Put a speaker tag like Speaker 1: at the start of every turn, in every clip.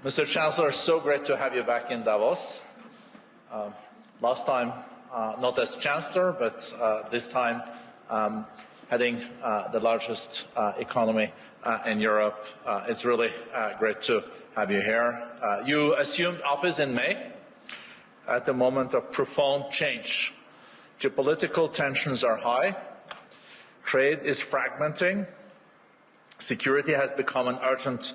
Speaker 1: Mr. Chancellor, so great to have you back in Davos. Last time, not as Chancellor, but this time heading the largest economy in Europe. It's really great to have you here. You assumed office in May at the moment of profound change. Geopolitical tensions are high. Trade is fragmenting. Security has become an urgent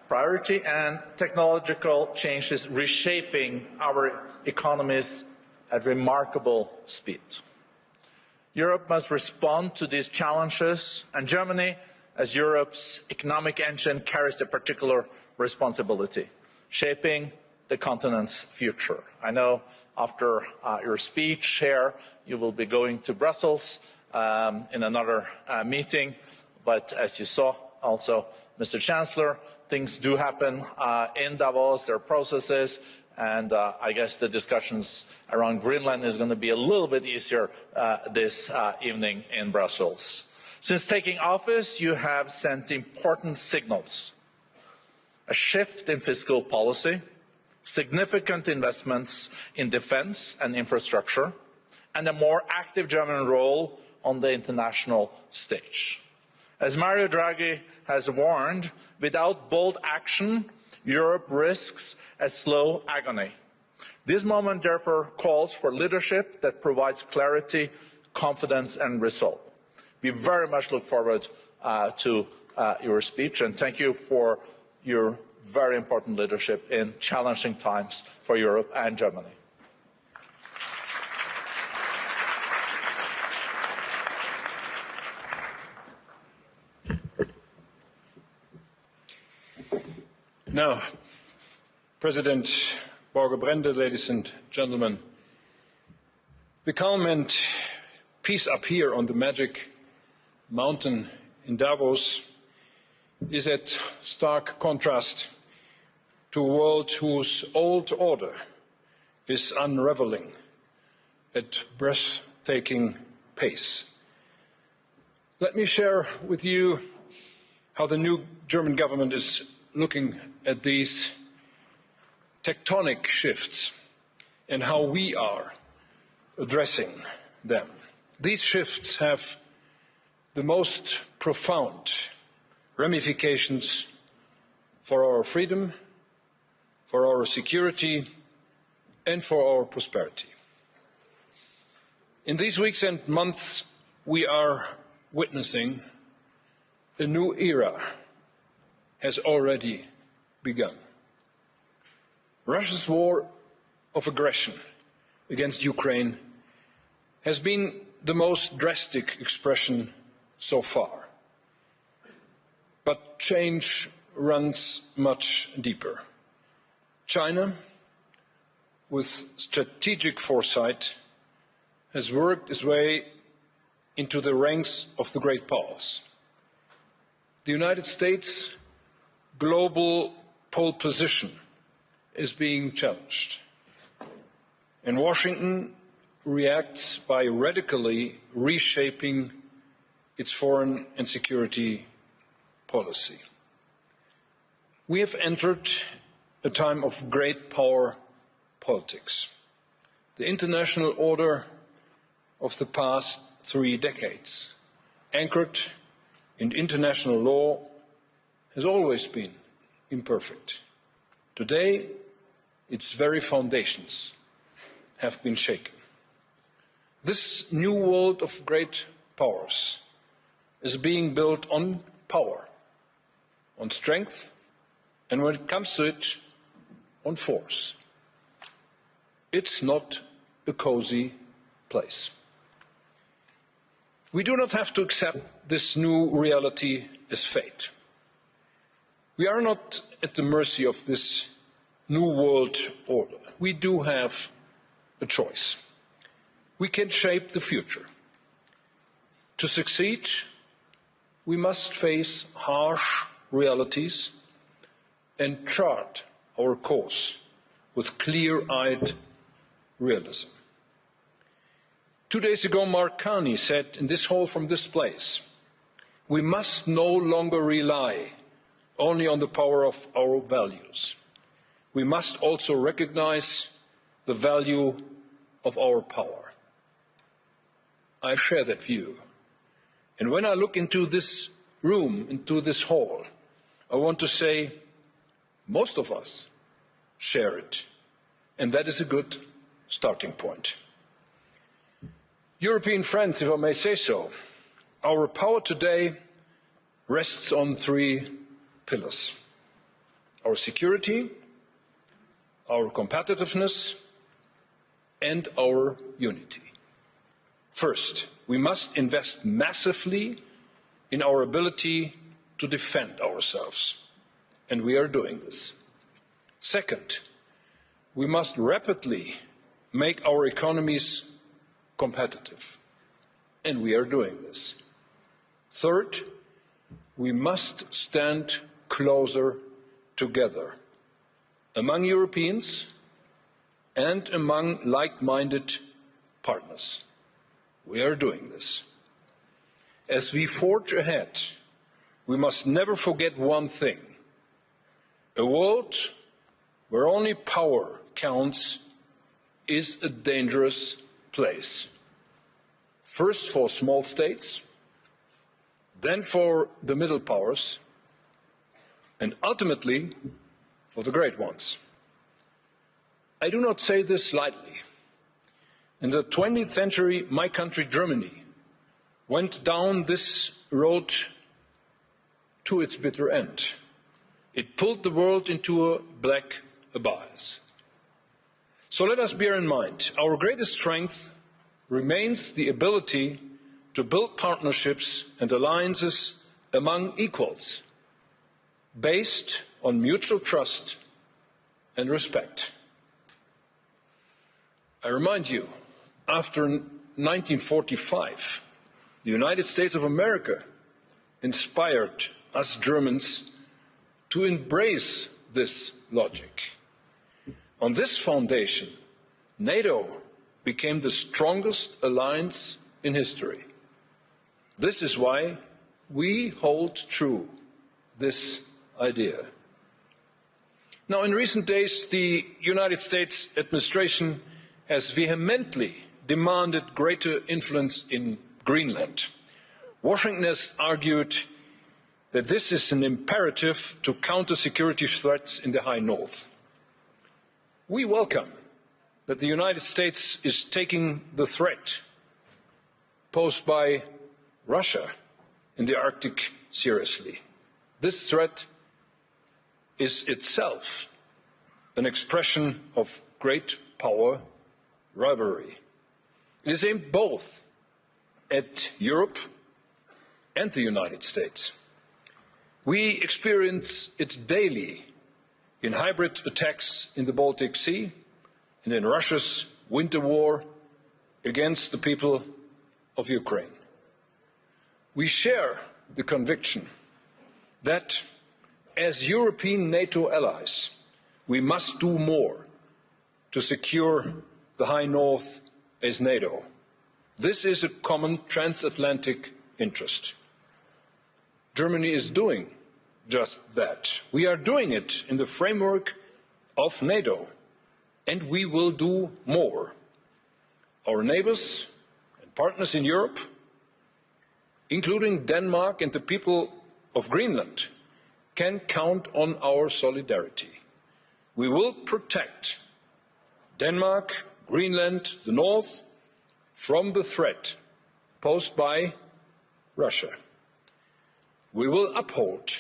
Speaker 1: priority, and technological change is reshaping our economies at remarkable speed. Europe must respond to these challenges, and Germany, as Europe's economic engine, carries a particular responsibility, shaping the continent's future. I know after your speech here, you will be going to Brussels in another meeting, but as you saw also, Mr. Chancellor, things do happen in Davos, there are processes, and I guess the discussions around Greenland is going to be a little bit easier this evening in Brussels. Since taking office, you have sent important signals. A shift in fiscal policy, significant investments in defense and infrastructure, and a more active German role on the international stage. As Mario Draghi has warned, without bold action, Europe risks a slow agony. This moment, therefore, calls for leadership that provides clarity, confidence, and resolve. We very much look forward to your speech, and thank you for your very important leadership in challenging times for Europe and Germany.
Speaker 2: Now, President Borge Brende, ladies and gentlemen, the calm and peace up here on the magic mountain in Davos is at stark contrast to a world whose old order is unraveling at breathtaking pace. Let me share with you how the new German government is looking at these tectonic shifts and how we are addressing them. These shifts have the most profound ramifications for our freedom, for our security, and for our prosperity. In these weeks and months, we are witnessing a new era has already begun. Russia's war of aggression against Ukraine has been the most drastic expression so far. But change runs much deeper. China, with strategic foresight, has worked its way into the ranks of the great powers. The United States' global pole position is being challenged, and Washington reacts by radically reshaping its foreign and security policy. We have entered a time of great power politics. The international order of the past 3 decades, anchored in international law, has always been imperfect. Today, its very foundations have been shaken. This new world of great powers is being built on power, on strength, and when it comes to it, on force. It's not a cozy place. We do not have to accept this new reality as fate. We are not at the mercy of this new world order. We do have a choice. We can shape the future. To succeed, we must face harsh realities and chart our course with clear-eyed realism. 2 days ago, Mark Carney said in this hall from this place, we must no longer rely only on the power of our values. we must also recognize the value of our power. I share that view. And when I look into this room, into this hall, I want to say most of us share it. And that is a good starting point. European friends, if I may say so, our power today rests on three pillars: our security, our competitiveness, and our unity. First, we must invest massively in our ability to defend ourselves, and we are doing this. Second, we must rapidly make our economies competitive, and we are doing this. Third, we must stand closer together among Europeans and among like-minded partners. We are doing this. As we forge ahead, we must never forget one thing: a world where only power counts is a dangerous place. First for small states, then for the middle powers, and ultimately for the great ones. I do not say this lightly. In the 20th century, my country, Germany, went down this road to its bitter end. It pulled the world into a black abyss. So let us bear in mind, our greatest strength remains the ability to build partnerships and alliances among equals, based on mutual trust and respect. I remind you, after 1945, the United States of America inspired us Germans to embrace this logic. On this foundation, NATO became the strongest alliance in history. This is why we hold true this idea. Now, in recent days, the United States administration has vehemently demanded greater influence in Greenland. Washington has argued that this is an imperative to counter security threats in the High North. We welcome that the United States is taking the threat posed by Russia in the Arctic seriously. This threat is itself an expression of great power rivalry. It is aimed both at Europe and the United States. We experience it daily in hybrid attacks in the Baltic Sea and in Russia's winter war against the people of Ukraine. We share the conviction that, as European NATO allies, we must do more to secure the High North as NATO. This is a common transatlantic interest. Germany is doing just that. We are doing it in the framework of NATO, and we will do more. Our neighbours and partners in Europe, including Denmark and the people of Greenland, can count on our solidarity. We will protect Denmark, Greenland, the North, from the threat posed by Russia. We will uphold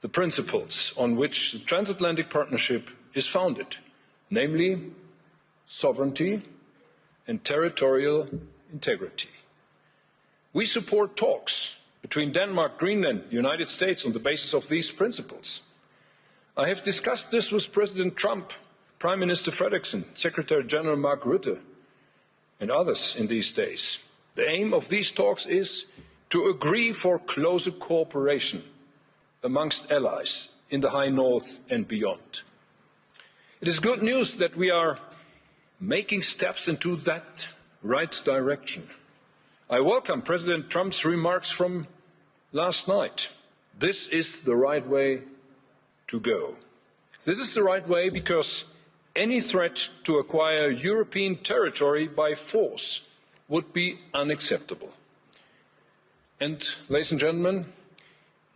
Speaker 2: the principles on which the Transatlantic Partnership is founded, namely sovereignty and territorial integrity. We support talks between Denmark, Greenland, the United States on the basis of these principles. I have discussed this with President Trump, Prime Minister Frederiksen, Secretary General Mark Rutte, and others in these days. The aim of these talks is to agree for closer cooperation amongst allies in the High North and beyond. It is good news that we are making steps into that right direction. I welcome President Trump's remarks from last night. This is the right way to go. This is the right way because any threat to acquire European territory by force would be unacceptable. And, ladies and gentlemen,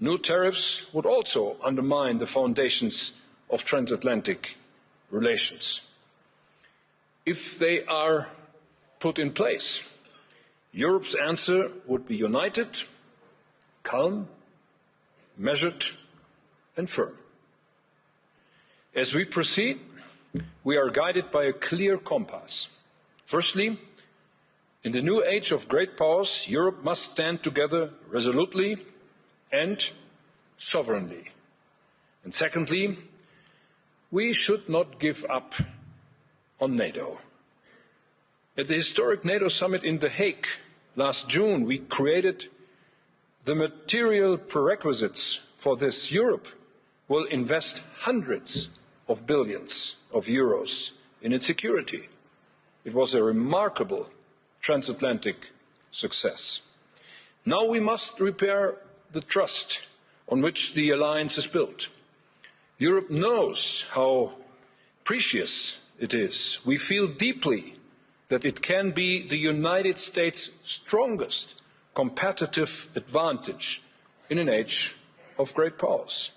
Speaker 2: new tariffs would also undermine the foundations of transatlantic relations. If they are put in place, Europe's answer would be united, calm, measured and firm. As we proceed, we are guided by a clear compass. Firstly, in the new age of great powers, Europe must stand together resolutely and sovereignly. And secondly, we should not give up on NATO. At the historic NATO summit in The Hague last June, we created the material prerequisites for this. Europe will invest hundreds of billions of euros in its security. It was a remarkable transatlantic success. Now we must repair the trust on which the alliance is built. Europe knows how precious it is. We feel deeply that it can be the United States' strongest competitive advantage in an age of great powers.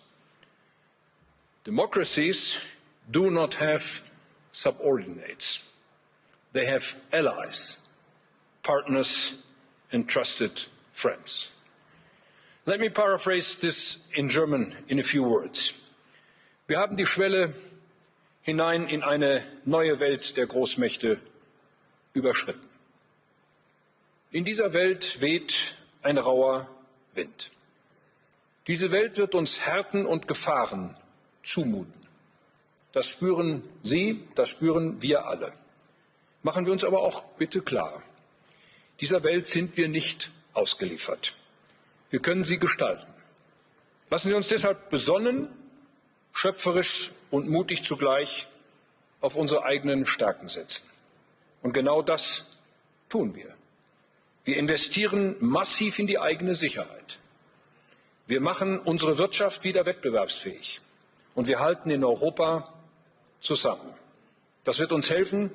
Speaker 2: Democracies do not have subordinates. They have allies, partners and trusted friends. Let me paraphrase this in German in a few words. Wir haben die Schwelle hinein in eine neue Welt der Großmächte überschritten. In dieser Welt weht ein rauer Wind. Diese Welt wird uns Härten und Gefahren zumuten. Das spüren Sie, das spüren wir alle. Machen wir uns aber auch bitte klar, dieser Welt sind wir nicht ausgeliefert. Wir können sie gestalten. Lassen Sie uns deshalb besonnen, schöpferisch und mutig zugleich auf unsere eigenen Stärken setzen. Und genau das tun wir. Wir investieren massiv in die eigene Sicherheit. Wir machen unsere Wirtschaft wieder wettbewerbsfähig. Und wir halten in Europa zusammen. Das wird uns helfen,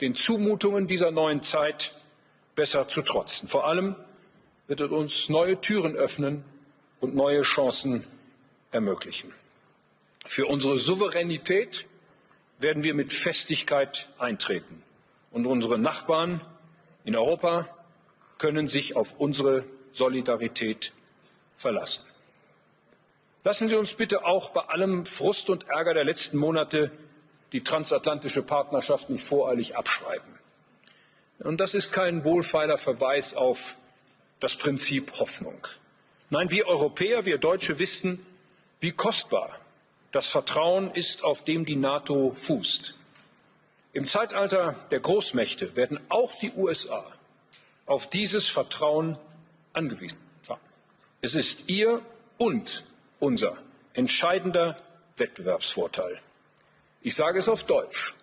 Speaker 2: den Zumutungen dieser neuen Zeit besser zu trotzen. Vor allem wird es uns neue Türen öffnen und neue Chancen ermöglichen. Für unsere Souveränität werden wir mit Festigkeit eintreten. Und unsere Nachbarn in Europa können sich auf unsere Solidarität verlassen. Lassen Sie uns bitte auch bei allem Frust und Ärger der letzten Monate die transatlantische Partnerschaft nicht voreilig abschreiben. Und das ist kein wohlfeiler Verweis auf das Prinzip Hoffnung. Nein, wir Europäer, wir Deutsche wissen, wie kostbar das Vertrauen ist, auf dem die NATO fußt. Im Zeitalter der Großmächte werden auch die USA auf dieses Vertrauen angewiesen sein. Es ist ihr und unser entscheidender Wettbewerbsvorteil. Ich sage es auf Deutsch.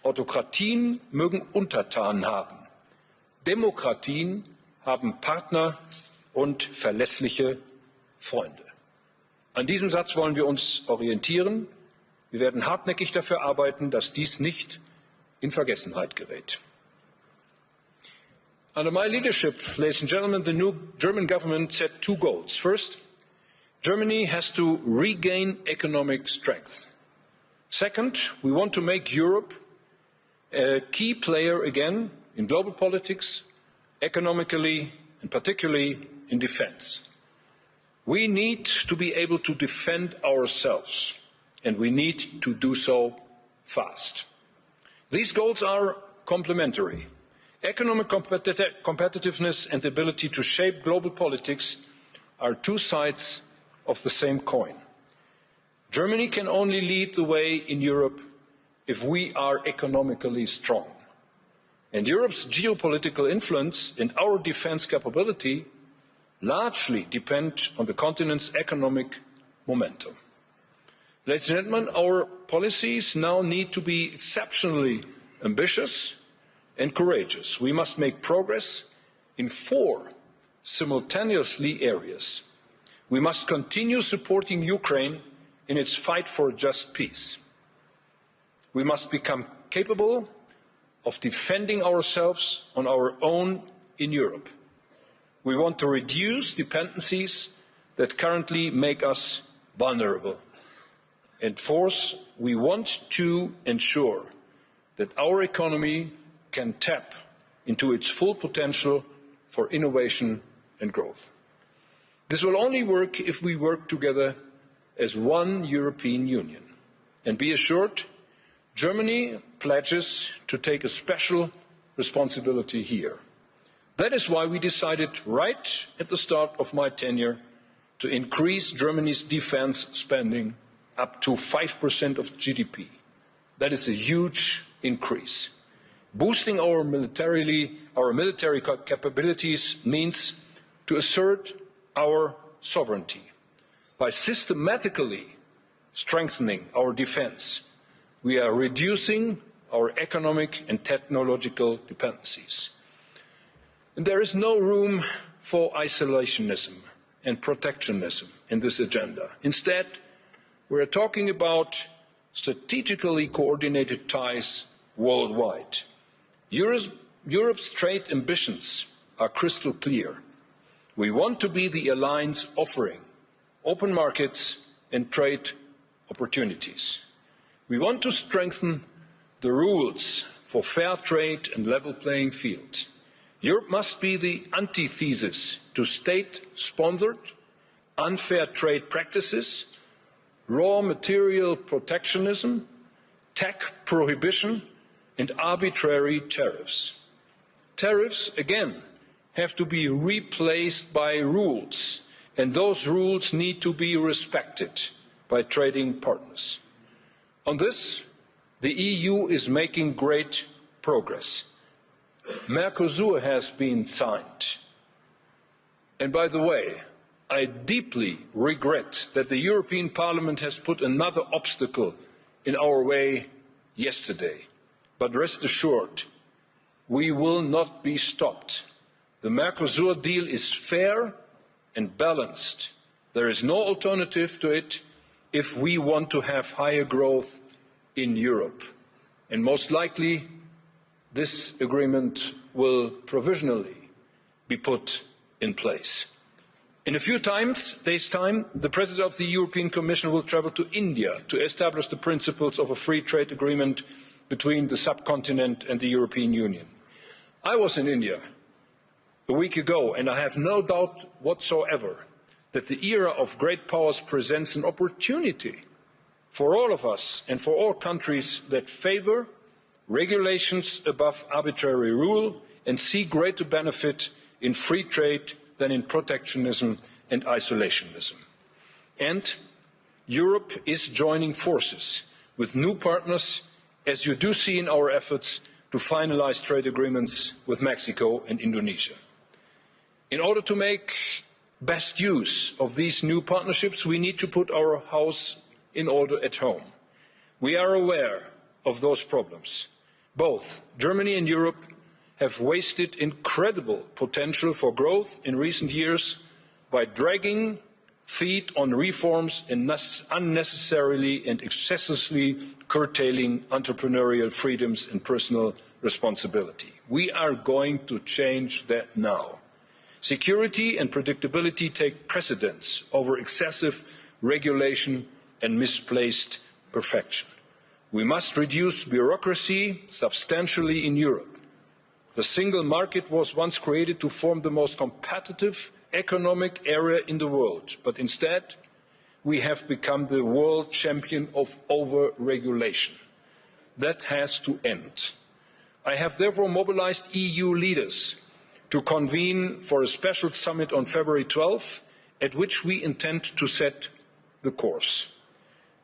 Speaker 2: Autokratien mögen Untertanen haben. Demokratien haben Partner und verlässliche Freunde. An diesem Satz wollen wir uns orientieren. Wir werden hartnäckig dafür arbeiten, dass dies nicht in Vergessenheit gerät. Under my leadership, ladies and gentlemen, the new German government set two goals. First, Germany has to regain economic strength. Second, we want to make Europe a key player again in global politics, economically, and particularly in defense. We need to be able to defend ourselves, and we need to do so fast. These goals are complementary. Economic competitiveness and the ability to shape global politics are two sides of the same coin. Germany can only lead the way in Europe if we are economically strong. And Europe's geopolitical influence and our defense capability largely depend on the continent's economic momentum. Ladies and gentlemen, our policies now need to be exceptionally ambitious and courageous. We must make progress in 4 simultaneously areas. We must continue supporting Ukraine in its fight for a just peace. We must become capable of defending ourselves on our own in Europe. We want to reduce dependencies that currently make us vulnerable. And fourth, we want to ensure that our economy can tap into its full potential for innovation and growth. This will only work if we work together as one European Union. And be assured, Germany pledges to take a special responsibility here. That is why we decided right at the start of my tenure to increase Germany's defence spending up to 5% of GDP. That is a huge increase. Boosting our military capabilities means to assert our sovereignty. By systematically strengthening our defence, we are reducing our economic and technological dependencies. And there is no room for isolationism and protectionism in this agenda. Instead, we are talking about strategically coordinated ties worldwide. Europe's trade ambitions are crystal clear. We want to be the alliance offering open markets and trade opportunities. We want to strengthen the rules for fair trade and level playing field. Europe must be the antithesis to state-sponsored, unfair trade practices, raw material protectionism, tech prohibition, and arbitrary tariffs. Tariffs, again, have to be replaced by rules, and those rules need to be respected by trading partners. On this, the EU is making great progress. Mercosur has been signed. And by the way, I deeply regret that the European Parliament has put another obstacle in our way yesterday. But rest assured, we will not be stopped. The Mercosur deal is fair and balanced. There is no alternative to it if we want to have higher growth in Europe. And most likely, this agreement will provisionally be put in place. In a few days' time, the President of the European Commission will travel to India to establish the principles of a free trade agreement between the subcontinent and the European Union. I was in India a week ago, and I have no doubt whatsoever that the era of great powers presents an opportunity for all of us and for all countries that favour regulations above arbitrary rule and see greater benefit in free trade than in protectionism and isolationism. And Europe is joining forces with new partners, as you do see in our efforts to finalise trade agreements with Mexico and Indonesia. In order to make best use of these new partnerships, we need to put our house in order at home. We are aware of those problems. Both Germany and Europe have wasted incredible potential for growth in recent years by dragging feet on reforms and unnecessarily and excessively curtailing entrepreneurial freedoms and personal responsibility. We are going to change that now. Security and predictability take precedence over excessive regulation and misplaced perfection. We must reduce bureaucracy substantially in Europe. The single market was once created to form the most competitive economic area in the world, but instead we have become the world champion of over-regulation. That has to end. I have therefore mobilised EU leaders to convene for a special summit on February 12, at which we intend to set the course.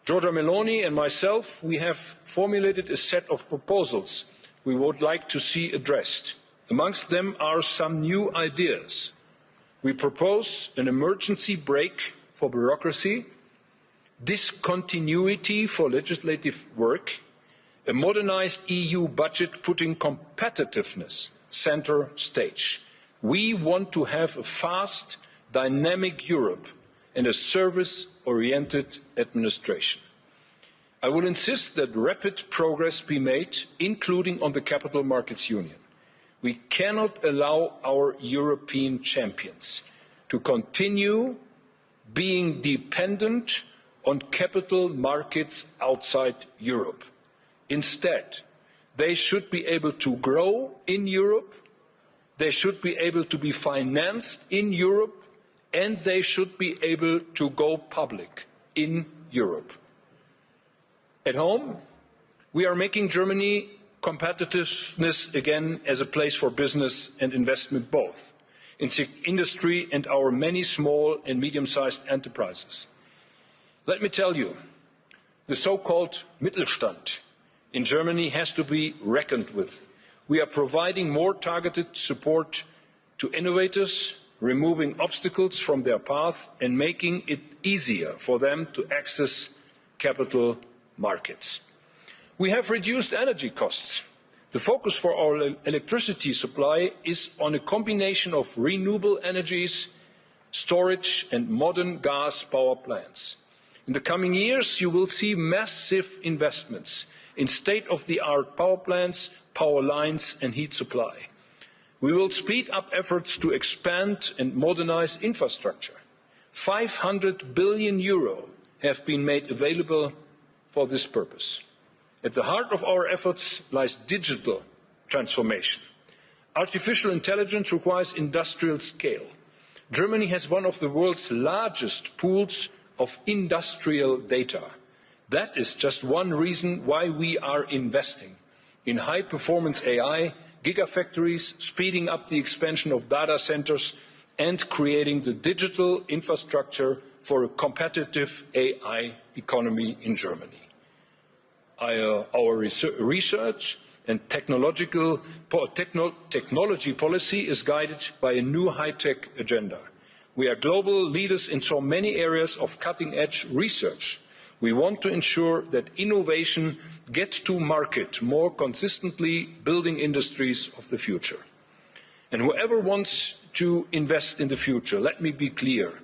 Speaker 2: Giorgia Meloni and myself, we have formulated a set of proposals we would like to see addressed. Amongst them are some new ideas. We propose an emergency brake for bureaucracy, discontinuity for legislative work, a modernised EU budget putting competitiveness centre stage. We want to have a fast, dynamic Europe and a service-oriented administration. I will insist that rapid progress be made, including on the Capital Markets Union. We cannot allow our European champions to continue being dependent on capital markets outside Europe. Instead, they should be able to grow in Europe, they should be able to be financed in Europe, and they should be able to go public in Europe. At home, we are making Germany competitiveness again as a place for business and investment both, in industry and our many small and medium-sized enterprises. Let me tell you, the so-called Mittelstand in Germany has to be reckoned with. We are providing more targeted support to innovators, removing obstacles from their path and making it easier for them to access capital markets. We have reduced energy costs. The focus for our electricity supply is on a combination of renewable energies, storage and modern gas power plants. In the coming years, you will see massive investments in state-of-the-art power plants, power lines and heat supply. We will speed up efforts to expand and modernize infrastructure. 500 billion euro have been made available for this purpose. At the heart of our efforts lies digital transformation. Artificial intelligence requires industrial scale. Germany has one of the world's largest pools of industrial data. That is just one reason why we are investing in high-performance AI, gigafactories, speeding up the expansion of data centers, and creating the digital infrastructure for a competitive AI economy in Germany. Our research and technology policy is guided by a new high-tech agenda. We are global leaders in so many areas of cutting-edge research. We want to ensure that innovation gets to market more consistently, building industries of the future. And whoever wants to invest in the future, let me be clear,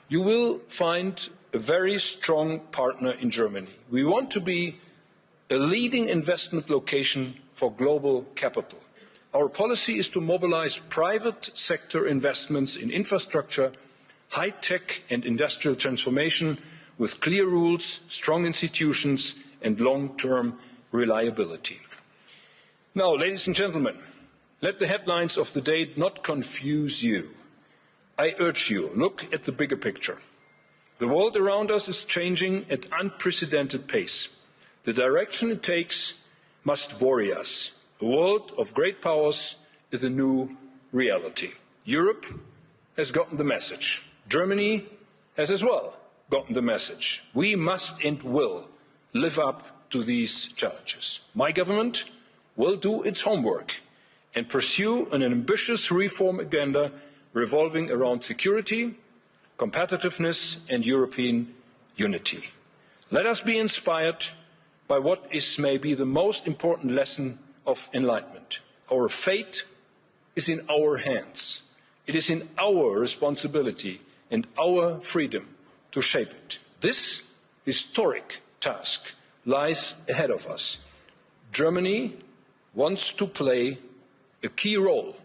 Speaker 2: you will find a very strong partner in Germany. We want to be a leading investment location for global capital. Our policy is to mobilize private sector investments in infrastructure, high-tech and industrial transformation with clear rules, strong institutions and long-term reliability. Now, ladies and gentlemen, let the headlines of the day not confuse you. I urge you, look at the bigger picture. The world around us is changing at unprecedented pace. The direction it takes must worry us. A world of great powers is a new reality. Europe has gotten the message. Germany has as well gotten the message. We must and will live up to these challenges. My government will do its homework and pursue an ambitious reform agenda revolving around security, competitiveness and European unity. Let us be inspired by what is maybe the most important lesson of enlightenment. Our fate is in our hands. It is in our responsibility and our freedom to shape it. This historic task lies ahead of us. Germany wants to play a key role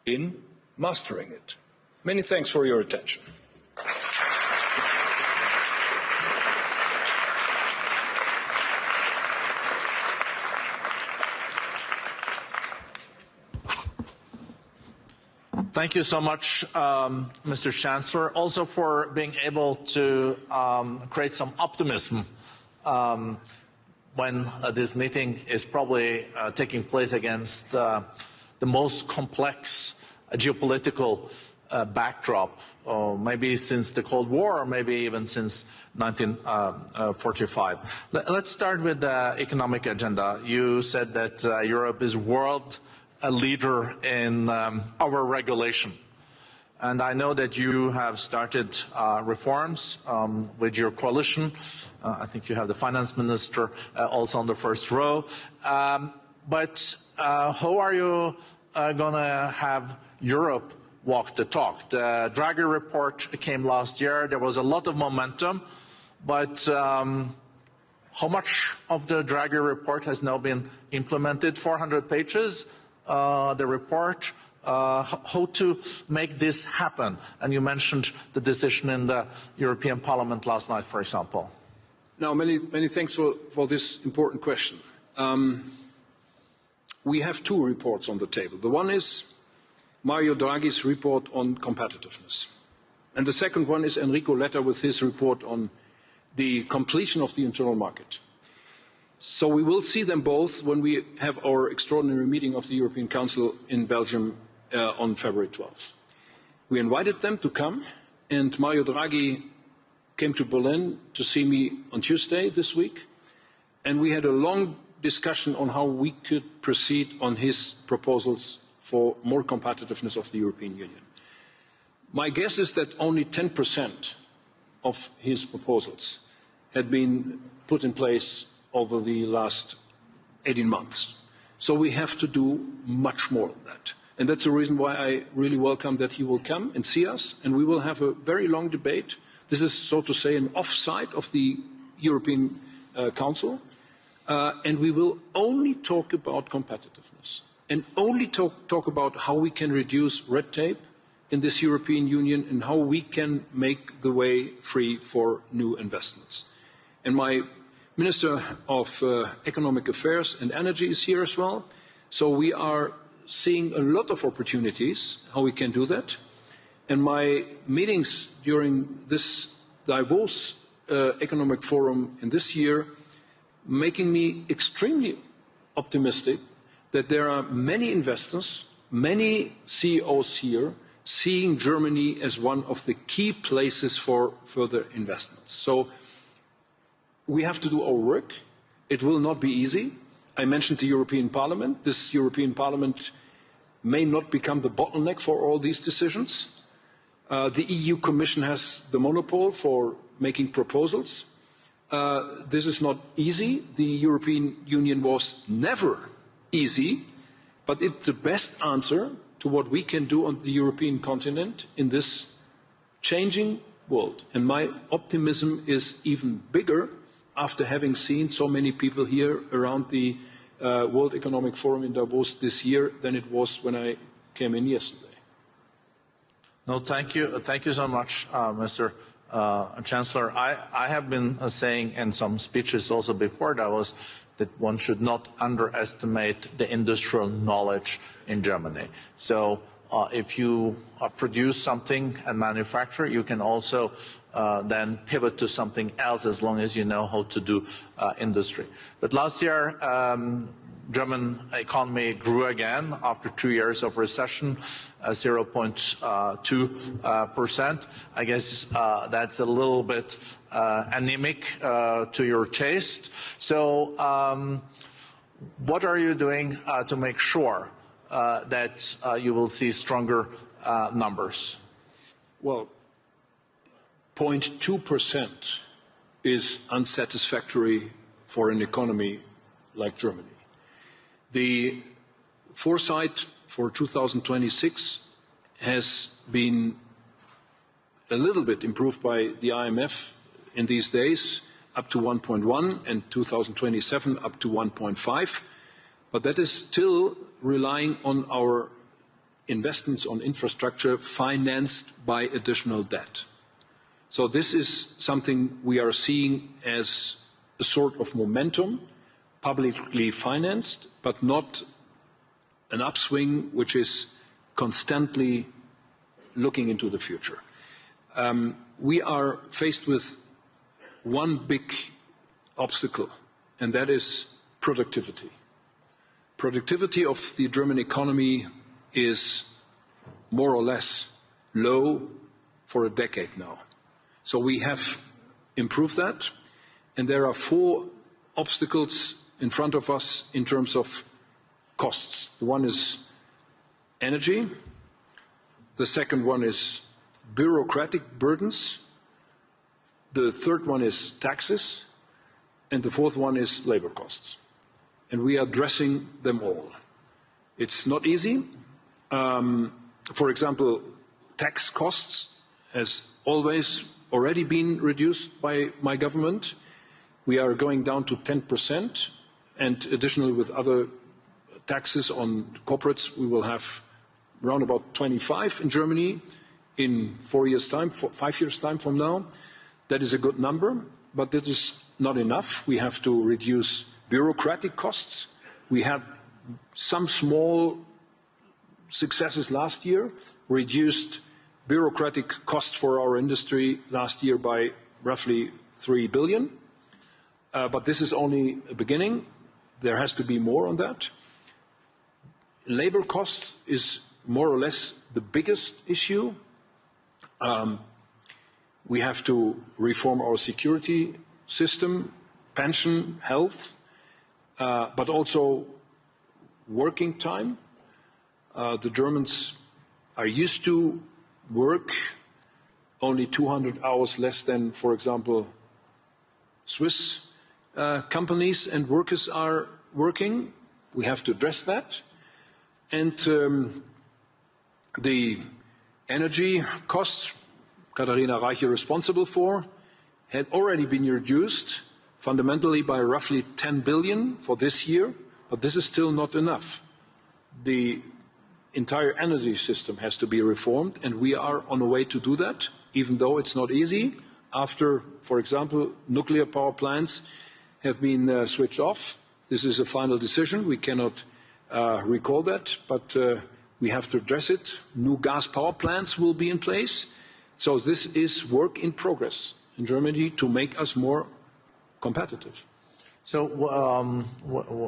Speaker 2: in mastering it. Many thanks for your attention.
Speaker 1: Thank you so much, Mr. Chancellor, also for being able to create some optimism when this meeting is probably taking place against the most complex geopolitical backdrop, maybe since the Cold War, or maybe even since 1945. Let's start with the economic agenda. You said that Europe is a leader in our regulation. And I know that you have started reforms with your coalition. I think you have the finance minister also on the first row. But how are you going to have Europe walk the talk. The Draghi report came last year. There was a lot of momentum, but how much of the Draghi report has now been implemented? 400 pages, the report. How to make this happen? And you mentioned the decision in the European Parliament last night, for example.
Speaker 2: Now, many thanks for this important question. We have two reports on the table. The one is Mario Draghi's report on competitiveness. And the second one is Enrico Letta with his report on the completion of the internal market. So we will see them both when we have our extraordinary meeting of the European Council in Belgium on February 12th. We invited them to come, and Mario Draghi came to Berlin to see me on Tuesday this week, and we had a long discussion on how we could proceed on his proposals for more competitiveness of the European Union. My guess is that only 10% of his proposals had been put in place over the last 18 months. So we have to do much more than that. And that's the reason why I really welcome that he will come and see us, and we will have a very long debate. This is, so to say, an offsite of the European Council, and we will only talk about competitiveness and only talk about how we can reduce red tape in this European Union and how we can make the way free for new investments. And my Minister of Economic Affairs and Energy is here as well, so we are seeing a lot of opportunities how we can do that. And my meetings during this davos Economic Forum in this year making me extremely optimistic that there are many investors, many CEOs here seeing Germany as one of the key places for further investments. So we have to do our work. It will not be easy. I mentioned the European Parliament. This European Parliament may not become the bottleneck for all these decisions. The EU Commission has the monopole for making proposals. This is not easy. The European Union was never easy, but it's the best answer to what we can do on the European continent in this changing world. And my optimism is even bigger after having seen so many people here around the World Economic Forum in Davos this year than it was when I came in yesterday.
Speaker 1: No, thank you. Thank you so much, Mr. Chancellor. I have been saying in some speeches also before Davos that one should not underestimate the industrial knowledge in Germany. So if you produce something and manufacture, you can also then pivot to something else as long as you know how to do industry. But last year, German economy grew again after 2 years of recession, 0.2%. I guess that's a little bit anemic to your taste. So what are you doing to make sure that you will see stronger numbers?
Speaker 2: Well, 0.2% is unsatisfactory for an economy like Germany. The foresight for 2026 has been a little bit improved by the IMF in these days, up to 1.1, and 2027 up to 1.5. But that is still relying on our investments on infrastructure financed by additional debt. So this is something we are seeing as a sort of momentum, publicly financed, but not an upswing which is constantly looking into the future. We are faced with one big obstacle, and that is productivity. Productivity of the German economy is more or less low for a decade now. So we have improved that, and there are 4 obstacles in front of us in terms of costs. The one is energy, the second one is bureaucratic burdens, the third one is taxes, and the fourth one is labor costs. And we are addressing them all. It's not easy. For example, tax costs has always already been reduced by my government. We are going down to 10%, and additionally with other taxes on corporates, we will have around about 25 in Germany in 4 years' time, 5 years' time from now. That is a good number, but that is not enough. We have to reduce bureaucratic costs. We had some small successes last year, reduced bureaucratic costs for our industry last year by roughly 3 billion. But this is only a beginning. There has to be more on that. Labor costs is more or less the biggest issue. We have to reform our security system, pension, health, but also working time. The Germans are used to work only 200 hours less than, for example, Swiss companies and workers are working. We have to address that. And the energy costs, Katharina Reiche responsible for, had already been reduced fundamentally by roughly 10 billion for this year, but this is still not enough. The entire energy system has to be reformed, and we are on a way to do that, even though it's not easy. After, for example, nuclear power plants have been switched off. This is a final decision. We cannot recall that, but we have to address it. New gas power plants will be in place. So this is work in progress in Germany to make us more competitive.
Speaker 1: So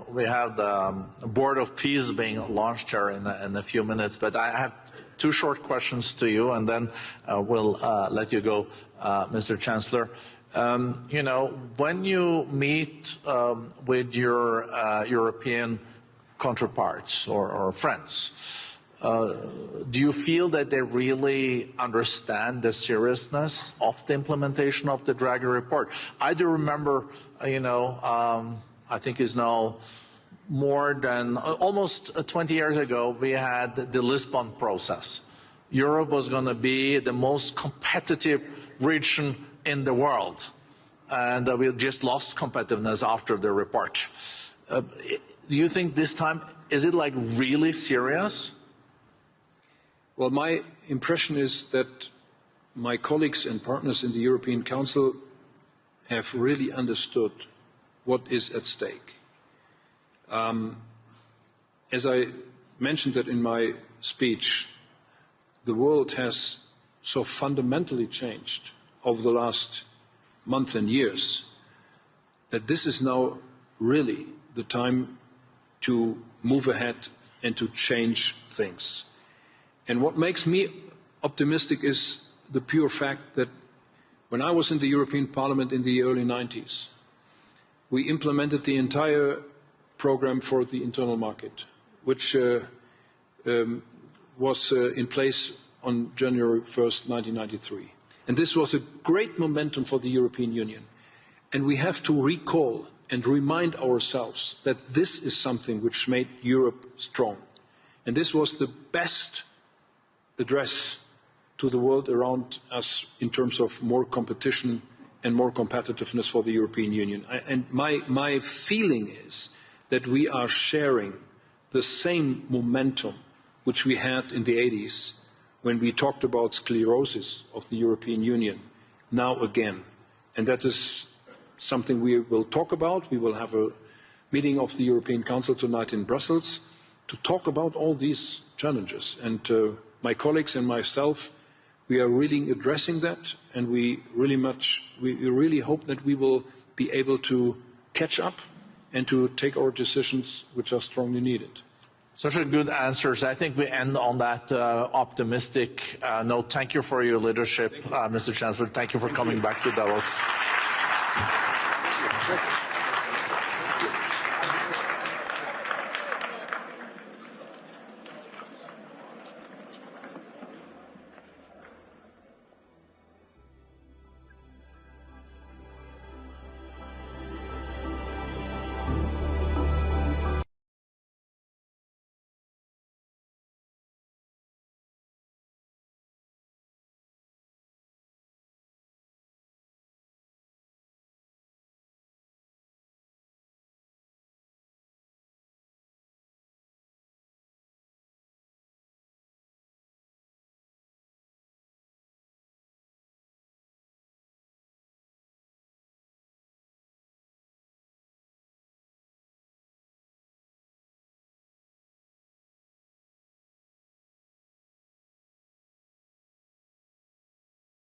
Speaker 1: we have the Board of Peace being launched here in a few minutes, but I have two short questions to you, and then we'll let you go, Mr. Chancellor. You know, when you meet with your European counterparts or friends, do you feel that they really understand the seriousness of the implementation of the Draghi report? I do remember, you know, I think it's now more than almost 20 years ago, we had the Lisbon process. Europe was going to be the most competitive region in the world, and we just lost competitiveness after the report. Do you think this time, is it like really serious?
Speaker 2: Well, my impression is that my colleagues and partners in the European Council have really understood what is at stake. As I mentioned that in my speech, the world has so fundamentally changed over the last month and years that this is now really the time to move ahead and to change things. And what makes me optimistic is the pure fact that when I was in the European Parliament in the early 90s, we implemented the entire program for the internal market, which was in place on January 1st, 1993. And this was a great momentum for the European Union. And we have to recall and remind ourselves that this is something which made Europe strong. And this was the best address to the world around us in terms of more competition and more competitiveness for the European Union. And my feeling is that we are sharing the same momentum which we had in the 80s when we talked about sclerosis of the European Union, now again. And that is something we will talk about. We will have a meeting of the European Council tonight in Brussels to talk about all these challenges. And my colleagues and myself, we are really addressing that, and we really hope that we will be able to catch up and to take our decisions which are strongly needed.
Speaker 1: Such a good answers. I think we end on that optimistic note. Thank you for your leadership, Mr. Chancellor. Thank you for coming back to Davos.